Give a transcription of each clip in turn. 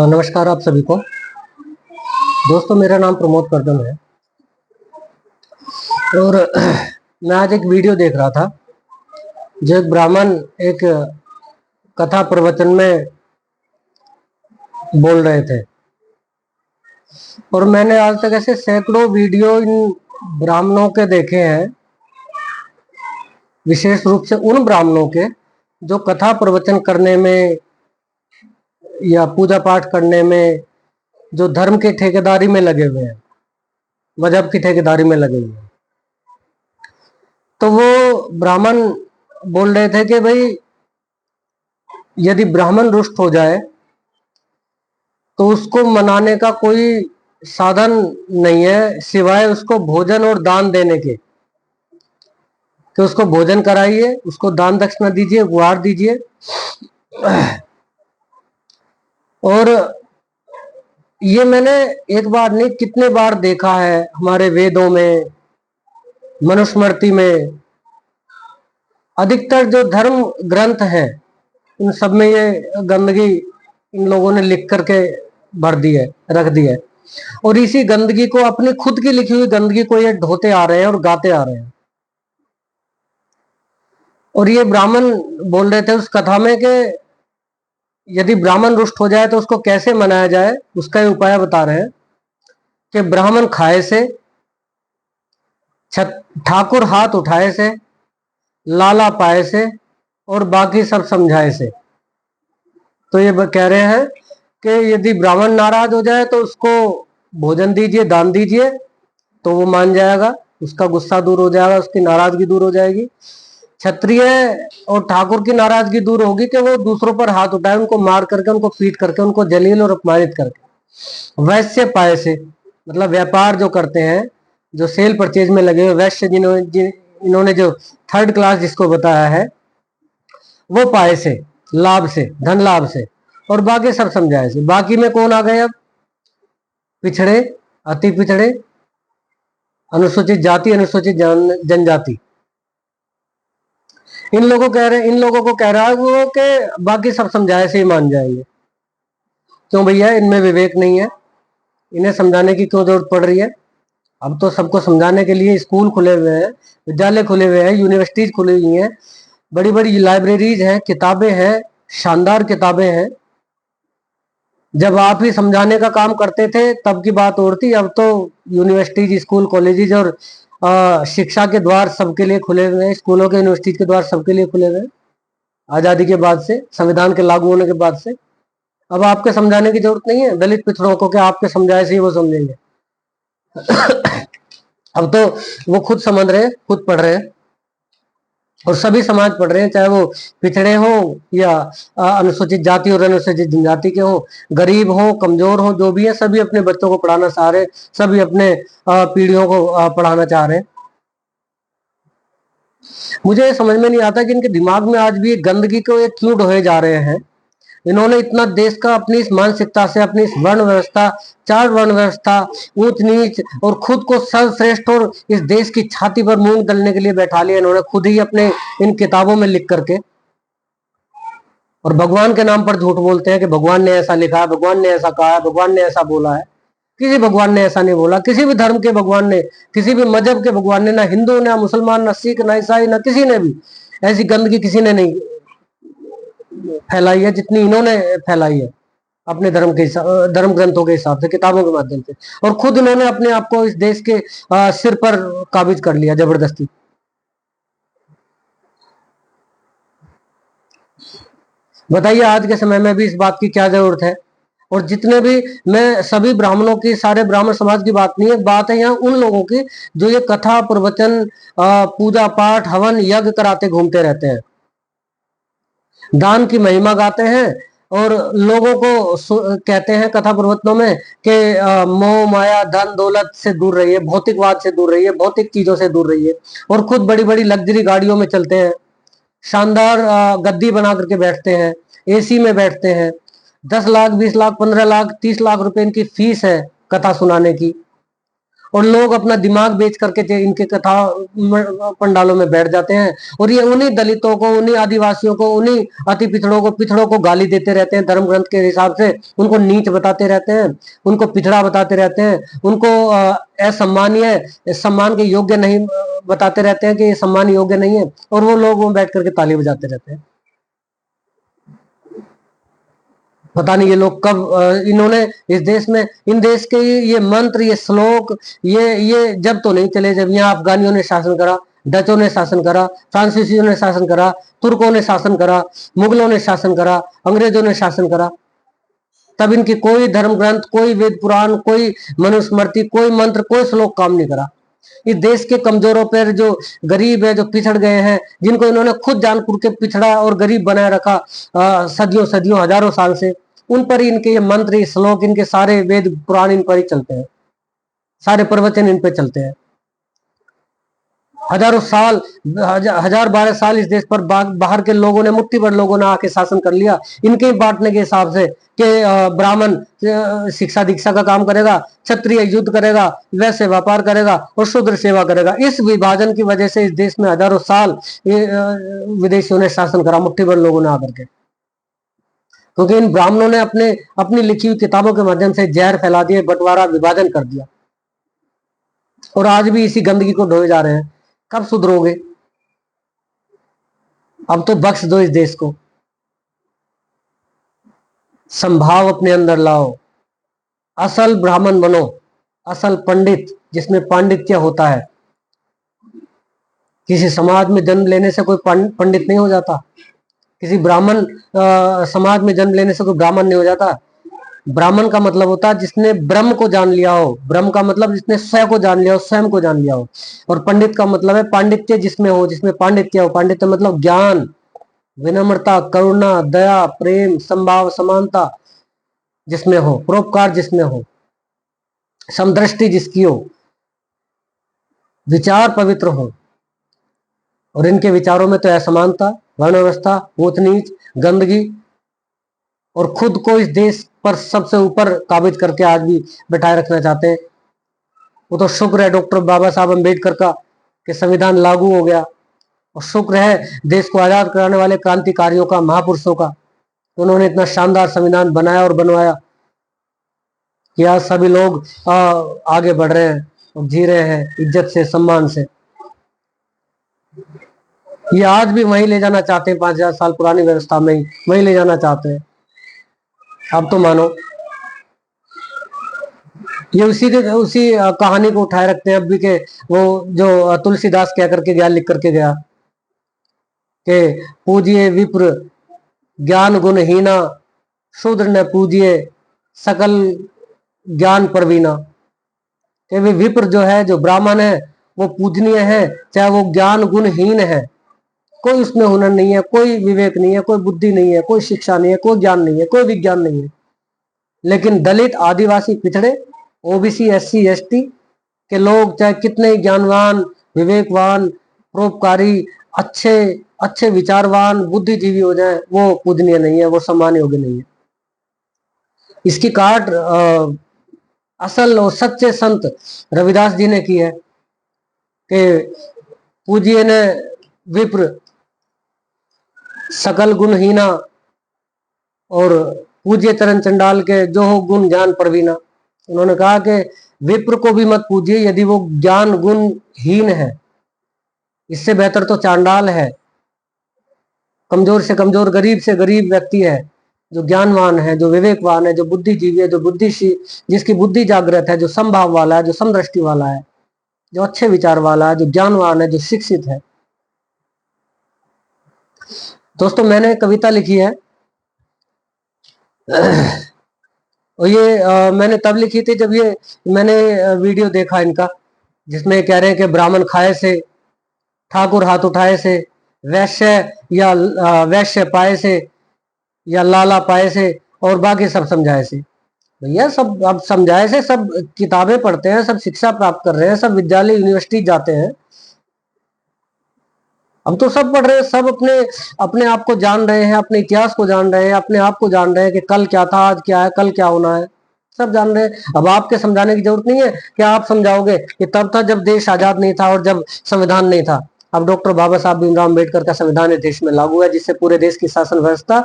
नमस्कार आप सभी को। दोस्तों, मेरा नाम प्रमोद करदम है और मैं आज एक वीडियो देख रहा था जो एक ब्राह्मण एक कथा प्रवचन में बोल रहे थे। और मैंने आज तक ऐसे सैकड़ों वीडियो इन ब्राह्मणों के देखे हैं, विशेष रूप से उन ब्राह्मणों के जो कथा प्रवचन करने में या पूजा पाठ करने में, जो धर्म की ठेकेदारी में लगे हुए हैं, मजहब की ठेकेदारी में लगे हुए हैं। तो वो ब्राह्मण बोल रहे थे कि भाई, यदि ब्राह्मण रुष्ट हो जाए तो उसको मनाने का कोई साधन नहीं है सिवाय उसको भोजन और दान देने के। कि उसको भोजन कराइए, उसको दान दक्षिणा दीजिए, उपहार दीजिए। और ये मैंने एक बार नहीं कितने बार देखा है, हमारे वेदों में, मनुस्मृति में, अधिकतर जो धर्म ग्रंथ हैं इन सब में ये गंदगी इन लोगों ने लिख करके भर दी है, रख दी है। और इसी गंदगी को, अपनी खुद की लिखी हुई गंदगी को ये ढोते आ रहे हैं और गाते आ रहे हैं। और ये ब्राह्मण बोल रहे थे उस कथा में कि यदि ब्राह्मण रुष्ट हो जाए तो उसको कैसे मनाया जाए, उसका ये उपाय बता रहे हैं कि ब्राह्मण खाए से, ठाकुर हाथ उठाए से, लाला पाए से और बाकी सब समझाए से। तो ये कह रहे हैं कि यदि ब्राह्मण नाराज हो जाए तो उसको भोजन दीजिए, दान दीजिए, तो वो मान जाएगा, उसका गुस्सा दूर हो जाएगा, उसकी नाराजगी दूर हो जाएगी। क्षत्रिय और ठाकुर की नाराजगी दूर होगी कि वो दूसरों पर हाथ उठाए, उनको मार करके, उनको पीट करके, उनको जलील और अपमानित करके। वैश्य पाए से, मतलब व्यापार जो करते हैं, जो सेल परचेज में लगे हुए वैश्य, इन्होंने जो थर्ड क्लास जिसको बताया है, वो पाए से, लाभ से, धन लाभ से, और बाकी सब समझाए से। बाकी में कौन आ गए अब? पिछड़े, अति पिछड़े, अनुसूचित जाति, अनुसूचित जनजाति। इन लोगों को कह रहा है वो कि बाकी सब समझाए से ही मान जाएंगे। क्यों भैया? इनमें विवेक नहीं है, इन्हें समझाने की क्यों जरूरत पड़ रही है? अब तो सबको समझाने के लिए स्कूल खुले हुए हैं, विद्यालय खुले हुए हैं, यूनिवर्सिटीज खुली हुई हैं, बड़ी बड़ी लाइब्रेरीज हैं, किताबें हैं, शानदार किताबें हैं। जब आप ही समझाने का काम करते थे तब की बात और थी। अब तो यूनिवर्सिटीज, स्कूल, कॉलेजेस और शिक्षा के द्वार सबके लिए खुले हुए हैं, स्कूलों के, यूनिवर्सिटी के द्वार सबके लिए खुले हुए हैं। आजादी के बाद से, संविधान के लागू होने के बाद से अब आपके समझाने की जरूरत नहीं है दलित पिछड़ों को कि आपके समझाए से ही वो समझेंगे। अब तो वो खुद समझ रहे हैं, खुद पढ़ रहे हैं, और सभी समाज पढ़ रहे हैं, चाहे वो पिछड़े हो या अनुसूचित जाति और अनुसूचित जनजाति के हो, गरीब हो, कमजोर हो, जो भी है, सभी अपने बच्चों को पढ़ाना चाह रहे हैं, सभी अपने पीढ़ियों को पढ़ाना चाह रहे हैं। मुझे समझ में नहीं आता कि इनके दिमाग में आज भी गंदगी को ये क्यों ढोए जा रहे हैं। इन्होंने इतना देश का अपनी इस मानसिकता से, अपनी इस वर्ण व्यवस्था, चार वर्ण व्यवस्था, ऊंच नीच और खुद को सर्वश्रेष्ठ और इस देश की छाती पर मूंग दलने के लिए बैठा लिया इन्होंने खुद ही अपने इन किताबों में लिख करके। और भगवान के नाम पर झूठ बोलते हैं कि भगवान ने ऐसा लिखा है, भगवान ने ऐसा कहा है, भगवान ने ऐसा बोला है। किसी भगवान ने ऐसा नहीं बोला, किसी भी धर्म के भगवान ने, किसी भी मजहब के भगवान ने, ना हिंदू, ना मुसलमान, ना सिख, ना ईसाई, ना किसी ने भी ऐसी गंदगी किसी ने नहीं फैलाई है जितनी इन्होंने फैलाई है अपने धर्म ग्रंथों के हिसाब से, किताबों के माध्यम से। और खुद इन्होंने अपने आप को इस देश के सिर पर काबिज कर लिया जबरदस्ती। बताइए आज के समय में भी इस बात की क्या जरूरत है? और जितने भी, मैं सभी ब्राह्मणों की, सारे ब्राह्मण समाज की बात नहीं है, बात है यहाँ उन लोगों की जो ये कथा प्रवचन, पूजा पाठ, हवन, यज्ञ कराते घूमते रहते हैं, दान की महिमा गाते हैं और लोगों को कहते हैं कथा प्रवचनों में कि मोह माया धन दौलत से दूर रहिए, भौतिकवाद से दूर रहिए, भौतिक चीजों से दूर रहिए। और खुद बड़ी बड़ी लग्जरी गाड़ियों में चलते हैं, शानदार गद्दी बना करके बैठते हैं, एसी में बैठते हैं। 10 लाख, 20 लाख, 15 लाख, 30 लाख रुपए इनकी फीस है कथा सुनाने की। और लोग अपना दिमाग बेच करके इनके कथा पंडालों में बैठ जाते हैं, और ये उन्हीं दलितों को, उन्हीं आदिवासियों को, उन्हीं अति पिछड़ों को गाली देते रहते हैं, धर्म ग्रंथ के हिसाब से उनको नीच बताते रहते हैं, उनको पिछड़ा बताते रहते हैं, उनको असम्मानीय, सम्मान के योग्य नहीं बताते रहते हैं कि ये सम्मान योग्य नहीं है, और वो लोग बैठ करके ताली बजाते रहते हैं। पता नहीं ये लोग कब इन्होंने इस देश में, इन देश के ये मंत्र, ये श्लोक, ये जब तो नहीं चले जब यहाँ अफगानियों ने शासन करा, डचों ने शासन करा, फ्रांसीसियों ने शासन करा, तुर्कों ने शासन करा, मुगलों ने शासन करा, अंग्रेजों ने शासन करा, तब इनकी कोई धर्म ग्रंथ, कोई वेद पुराण, कोई मनुस्मृति, कोई मंत्र, कोई श्लोक काम नहीं करा। इस देश के कमजोरों पर, जो गरीब है, जो पिछड़ गए हैं, जिनको इन्होंने खुद जानबूझ के पिछड़ा और गरीब बनाए रखा सदियों सदियों हजारों साल से, उन पर ही इनके ये मंत्र, ये श्लोक, इनके सारे वेद पुराण इन पर ही चलते हैं, सारे प्रवचन इन पे चलते हैं। हजारों साल, 1012 साल इस देश पर बाहर के लोगों ने, मुट्ठी भर लोगों ने आके शासन कर लिया, इनके बांटने के हिसाब से कि ब्राह्मण शिक्षा दीक्षा का काम करेगा, क्षत्रिय युद्ध करेगा, वैश्य व्यापार करेगा और शूद्र सेवा करेगा। इस विभाजन की वजह से इस देश में हजारों साल विदेशियों ने शासन करा, मुट्ठी भर लोगों ने आकर के, क्योंकि इन ब्राह्मणों ने अपनी लिखी हुई किताबों के माध्यम से जहर फैला दिए, बंटवारा, विभाजन कर दिया, और आज भी इसी गंदगी को ढोए जा रहे हैं। कब सुधरोगे? अब तो बख्श दो इस देश को, संभाव अपने अंदर लाओ, असल ब्राह्मण बनो, असल पंडित, जिसमें पांडित्य होता है। किसी समाज में जन्म लेने से कोई पंडित नहीं हो जाता, किसी ब्राह्मण समाज में जन्म लेने से कोई ब्राह्मण नहीं हो जाता। ब्राह्मण का मतलब होता है जिसने ब्रह्म को जान लिया हो, ब्रह्म का मतलब जिसने स्वयं को जान लिया हो, स्वयं को जान लिया हो, और पंडित का मतलब है पांडित्य जिसमें हो, जिसमें पांडित्य हो। पांडित्य मतलब ज्ञान, विनम्रता, करुणा, दया, प्रेम, संभाव, समानता जिसमें हो, परोपकार जिसमें हो, समदृष्टि जिसकी हो, विचार पवित्र हो। और इनके विचारों में तो असमानता, वर्ण व्यवस्था, ऊंच नीच, गंदगी, और खुद को इस देश पर सबसे ऊपर काबिज करके आज भी बैठाए रखना चाहते हैं। वो तो शुक्र है डॉक्टर बाबा साहब अम्बेडकर का कि संविधान लागू हो गया, और शुक्र है देश को आजाद कराने वाले क्रांतिकारियों का, महापुरुषों का, उन्होंने इतना शानदार संविधान बनाया और बनवाया कि आज सभी लोग आगे बढ़ रहे हैं और जी रहे हैं इज्जत से, सम्मान से। ये आज भी वहीं ले जाना चाहते हैं, 5000 साल पुरानी व्यवस्था में ही वहीं ले जाना चाहते हैं। अब तो मानो ये उसी कहानी को उठाए रखते हैं अब भी, के वो जो तुलसीदास कह करके गया, लिख करके गया कि पूजिए विप्र ज्ञान गुणहीना, शूद्र न पूजिए सकल ज्ञान प्रवीणा। कि वे विप्र जो है, जो ब्राह्मण है, वो पूजनीय है, चाहे वो ज्ञान गुणहीन है, कोई उसमें हुनर नहीं है, कोई विवेक नहीं है, कोई बुद्धि नहीं है, कोई शिक्षा नहीं है, कोई ज्ञान नहीं है, कोई विज्ञान नहीं है। लेकिन दलित, आदिवासी, पिछड़े, ओबीसी, एससी, एसटी के लोग चाहे कितने ही ज्ञानवान, विवेकवान, परोपकारी, अच्छे अच्छे विचारवान, बुद्धिजीवी हो जाए, वो पूजनीय नहीं है, वो सम्मान योग्य नहीं है। इसकी काट असल और सच्चे संत रविदास जी ने की है कि पूजिए न विप्र सकल गुणहीना, और पूज्य चरण चंडाल के जो हो गुण ज्ञान प्रवीणा। उन्होंने कहा कि विप्र को भी मत पूजिए यदि वो ज्ञान गुणहीन है, इससे बेहतर तो चांडाल है, कमजोर से कमजोर, गरीब से गरीब व्यक्ति है, जो ज्ञानवान है, जो विवेकवान है, जो बुद्धिजीवी है, जो जिसकी बुद्धि जागृत है, जो समभाव वाला है, जो समदृष्टि वाला है, जो अच्छे विचार वाला है, जो ज्ञानवान है, जो शिक्षित है। दोस्तों, मैंने कविता लिखी है और ये मैंने तब लिखी थी जब ये मैंने वीडियो देखा इनका, जिसमें कह रहे हैं कि ब्राह्मण खाए से, ठाकुर हाथ उठाए से, वैश्य या वैश्य पाए से, या लाला पाए से, और बाकी सब समझाए से। भैया सब अब समझाए से, सब किताबें पढ़ते हैं, सब शिक्षा प्राप्त कर रहे हैं, सब विद्यालय यूनिवर्सिटी जाते हैं, हम तो सब पढ़ रहे हैं, सब अपने अपने आप को जान रहे हैं, अपने इतिहास को जान रहे हैं, अपने आप को जान रहे हैं कि कल क्या था, आज क्या है, कल क्या होना है। सब जान रहे हैं। अब आपके समझाने की जरूरत नहीं है कि आप समझाओगे कि तब था जब देश आजाद नहीं था और जब संविधान नहीं था। अब डॉक्टर बाबा साहब भीमराव अम्बेडकर का संविधान इस देश में लागू है, जिससे पूरे देश की शासन व्यवस्था,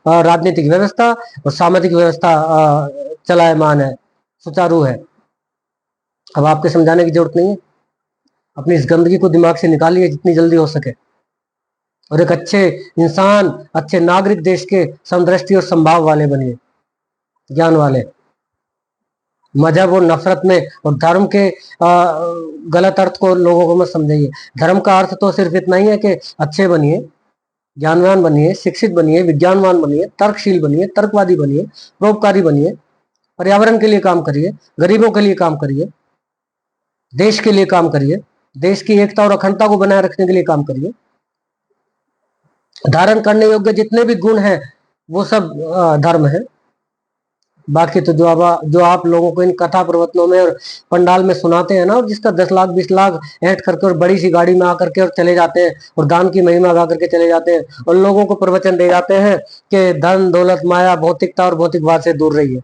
राजनीतिक व्यवस्था और सामाजिक व्यवस्था चलायमान है, सुचारू है। अब आपके समझाने की जरूरत नहीं है। अपनी इस गंदगी को दिमाग से निकालिए जितनी जल्दी हो सके, और एक अच्छे इंसान, अच्छे नागरिक देश के समदृष्टि और संभाव वाले बनिए, ज्ञान वाले। मजहब और नफरत में और धर्म के गलत अर्थ को लोगों को मत समझाइए। धर्म का अर्थ तो सिर्फ इतना ही है कि अच्छे बनिए, ज्ञानवान बनिए, शिक्षित बनिए, विज्ञानवान बनिए, तर्कशील बनिए, तर्कवादी बनिए, परोपकारी बनिए, पर्यावरण के लिए काम करिए, गरीबों के लिए काम करिए, देश के लिए काम करिए, देश की एकता और अखंडता को बनाए रखने के लिए काम करिए। धारण करने योग्य जितने भी गुण हैं वो सब धर्म है। बाकी तो जो आप लोगों को इन कथा प्रवचनों में और पंडाल में सुनाते हैं ना, और जिसका 10 लाख 20 लाख ऐड करके और बड़ी सी गाड़ी में आकर के और चले जाते हैं और दान की महिमा गा करके चले जाते हैं और लोगों को प्रवचन दे जाते हैं कि धन दौलत माया भौतिकता और भौतिकवाद से दूर रहिए,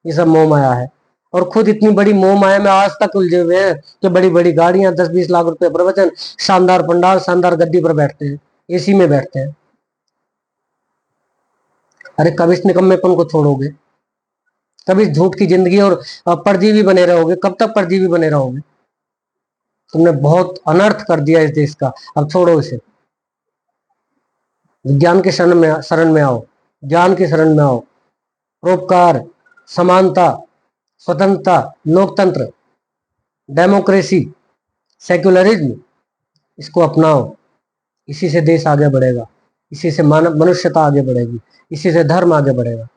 ये सब मोह माया है। और खुद इतनी बड़ी मोह माया में आज तक उलझे हुए हैं कि बड़ी बड़ी गाड़ियां, 10-20 लाख रुपए प्रवचन, शानदार पंडाल, शानदार गद्दी पर बैठते हैं, एसी में बैठते हैं। अरे कब इस निकम्मेपन को छोड़ोगे? कब इस झूठ की जिंदगी और परजीवी बने रहोगे? कब तक परजीवी बने रहोगे? तुमने बहुत अनर्थ कर दिया इस देश का, अब छोड़ो इसे। विज्ञान के शरण में आओ, ज्ञान की शरण में आओ। परोपकार, समानता, स्वतंत्रता, लोकतंत्र, डेमोक्रेसी, सेक्युलरिज्म, इसको अपनाओ। इसी से देश आगे बढ़ेगा, इसी से मानव मनुष्यता आगे बढ़ेगी, इसी से धर्म आगे बढ़ेगा।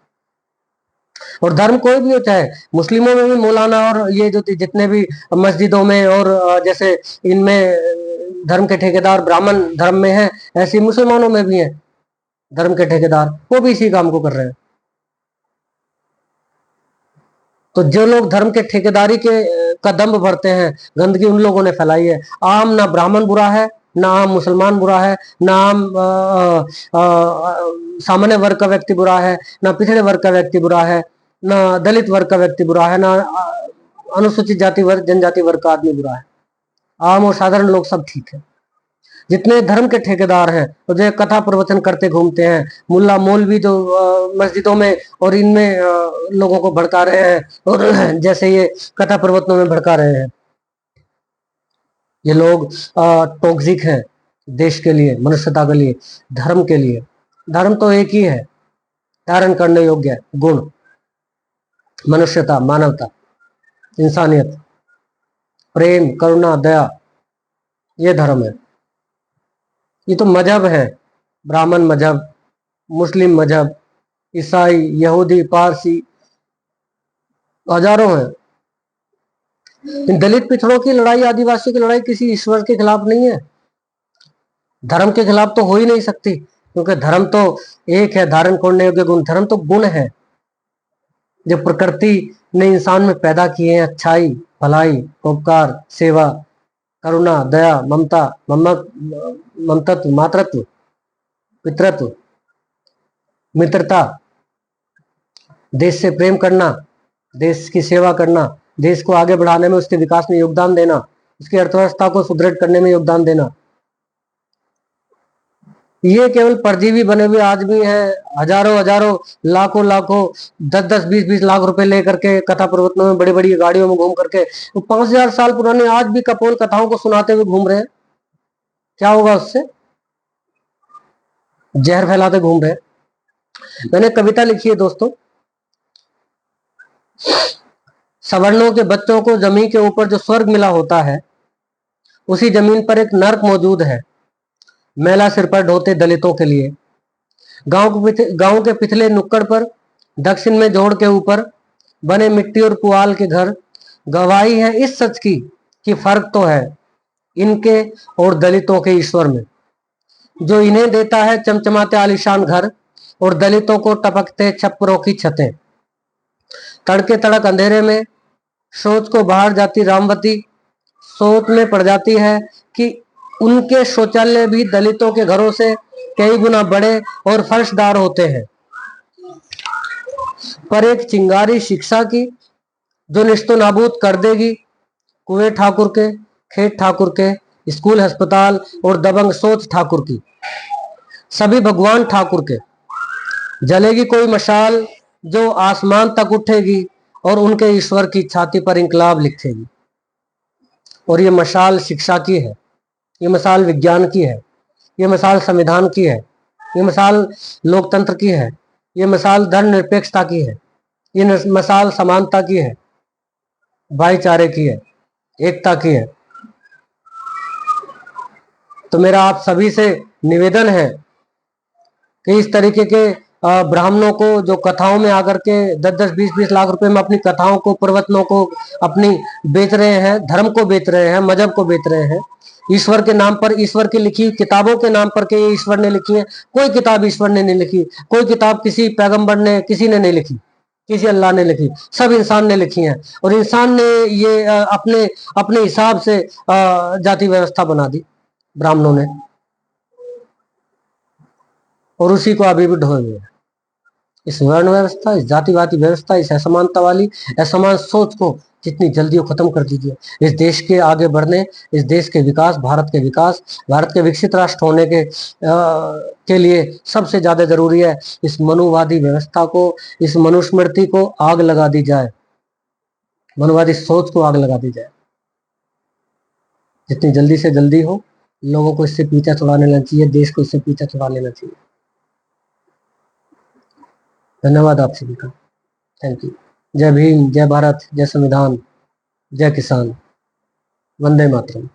और धर्म कोई भी हो, चाहे मुस्लिमों में भी मौलाना और ये जो जितने भी मस्जिदों में और जैसे इनमें धर्म के ठेकेदार ब्राह्मण धर्म में है, ऐसे मुसलमानों में भी है धर्म के ठेकेदार, वो भी इसी काम को कर रहे हैं। तो जो लोग धर्म के ठेकेदारी के का दम्भ भरते हैं, गंदगी उन लोगों ने फैलाई है। आम ना ब्राह्मण बुरा है, ना आम मुसलमान बुरा है, ना आम सामान्य वर्ग का व्यक्ति बुरा है, ना पिछड़े वर्ग का व्यक्ति बुरा है, ना दलित वर्ग का व्यक्ति बुरा है, ना अनुसूचित जाति वर्ग जनजाति वर्ग का आदमी बुरा है। आम और साधारण लोग सब ठीक है। जितने धर्म के ठेकेदार हैं और जो कथा प्रवचन करते घूमते हैं, मुल्ला मौलवी जो मस्जिदों में और इनमें लोगों को भड़का रहे हैं, और जैसे ये कथा प्रवचनों में भड़का रहे हैं, ये लोग टॉक्सिक हैं देश के लिए, मनुष्यता के लिए, धर्म के लिए। धर्म तो एक ही है, धारण करने योग्य गुण, मनुष्यता, मानवता, इंसानियत, प्रेम, करुणा, दया, ये धर्म है। ये तो मजहब है, ब्राह्मण मजहब, मुस्लिम मजहब, ईसाई, यहूदी, पारसी, हजारों हैं। इन दलित पिछड़ों की लड़ाई, आदिवासी की लड़ाई किसी ईश्वर के खिलाफ नहीं है, धर्म के खिलाफ तो हो ही नहीं सकती, क्योंकि धर्म तो एक है, धारण करने योग्य गुण। धर्म तो गुण है जो प्रकृति ने इंसान में पैदा किए हैं, अच्छाई, भलाई, उपकार, सेवा, करुणा, दया, ममता, ममतत्व, मातृत्व, पितृत्व, मित्रता, देश से प्रेम करना, देश की सेवा करना, देश को आगे बढ़ाने में, उसके विकास में योगदान देना, उसकी अर्थव्यवस्था को सुदृढ़ करने में योगदान देना। ये केवल परजीवी बने हुए आदमी हैं, हजारों लाखों 10-20 लाख रुपए लेकर के कथा प्रवचनों में, बड़ी बड़ी गाड़ियों में घूम करके 5000 साल पुरानी आज भी कपोल कथाओं को सुनाते हुए घूम रहे हैं। क्या होगा उससे? जहर फैलाते घूम रहे हैं। मैंने कविता लिखी है दोस्तों, सवर्णों के बच्चों को जमीन के ऊपर जो स्वर्ग मिला होता है, उसी जमीन पर एक नर्क मौजूद है, मैला सिर पर ढोते दलितों के लिए। गांव के पिछले नुक्कड़ पर, दक्षिण में जोड़ के ऊपर बने मिट्टी और पुआल के घर गवाही है इस सच की कि फर्क तो है इनके और दलितों के ईश्वर में, जो इन्हें देता है चमचमाते आलीशान घर और दलितों को टपकते छप्परों की छतें। तड़के तड़क अंधेरे में सोच को बाहर जाती रामवती सोच में पड़ जाती है कि उनके शौचालय भी दलितों के घरों से कई गुना बड़े और फर्शदार होते हैं। पर एक चिंगारी शिक्षा की जो निस्तो नाबूद कर देगी कुएं ठाकुर के, खेत ठाकुर के, स्कूल अस्पताल और दबंग सोच ठाकुर की, सभी भगवान ठाकुर के। जलेगी कोई मशाल जो आसमान तक उठेगी और उनके ईश्वर की छाती पर इंकलाब लिखेगी। और ये मशाल शिक्षा की है, ये मशाल विज्ञान की है, ये मशाल संविधान की है, ये मशाल लोकतंत्र की है, ये मशाल धर्मनिरपेक्षता की है, ये मशाल समानता की है, भाईचारे की है, एकता की है। तो मेरा आप सभी से निवेदन है कि इस तरीके के ब्राह्मणों को जो कथाओं में आकर के 10-10, 20-20 लाख रुपए में अपनी कथाओं को, प्रवचनों को अपनी बेच रहे हैं, धर्म को बेच रहे हैं, मजहब को बेच रहे हैं, ईश्वर के नाम पर, ईश्वर की लिखी किताबों के नाम पर के ईश्वर ने लिखी है। कोई किताब ईश्वर ने नहीं लिखी, कोई किताब किसी पैगंबर ने, किसी ने नहीं लिखी, किसी अल्लाह ने लिखी, सब इंसान ने लिखी है। और इंसान ने ये अपने अपने हिसाब से जाति व्यवस्था बना दी ब्राह्मणों ने, और उसी को अभी भी ढोए हुए हैं। इस वर्ण व्यवस्था, इस जातिवादी व्यवस्था, इस असमानता वाली असमान सोच को जितनी जल्दी खत्म कर दीजिए। इस देश के आगे बढ़ने, इस देश के विकास, भारत के विकास, भारत के विकसित राष्ट्र होने के लिए सबसे ज्यादा जरूरी है इस मनुवादी व्यवस्था को, इस मनुस्मृति को आग लगा दी जाए, मनुवादी सोच को आग लगा दी जाए। जितनी जल्दी से जल्दी हो, लोगों को इससे पीछा छुड़ा लेना चाहिए, देश को इससे पीछा छुड़ा लेना चाहिए। धन्यवाद आप सभी का। Thank you. जय भीम, जय भारत, जय संविधान, जय किसान, वंदे मातरम।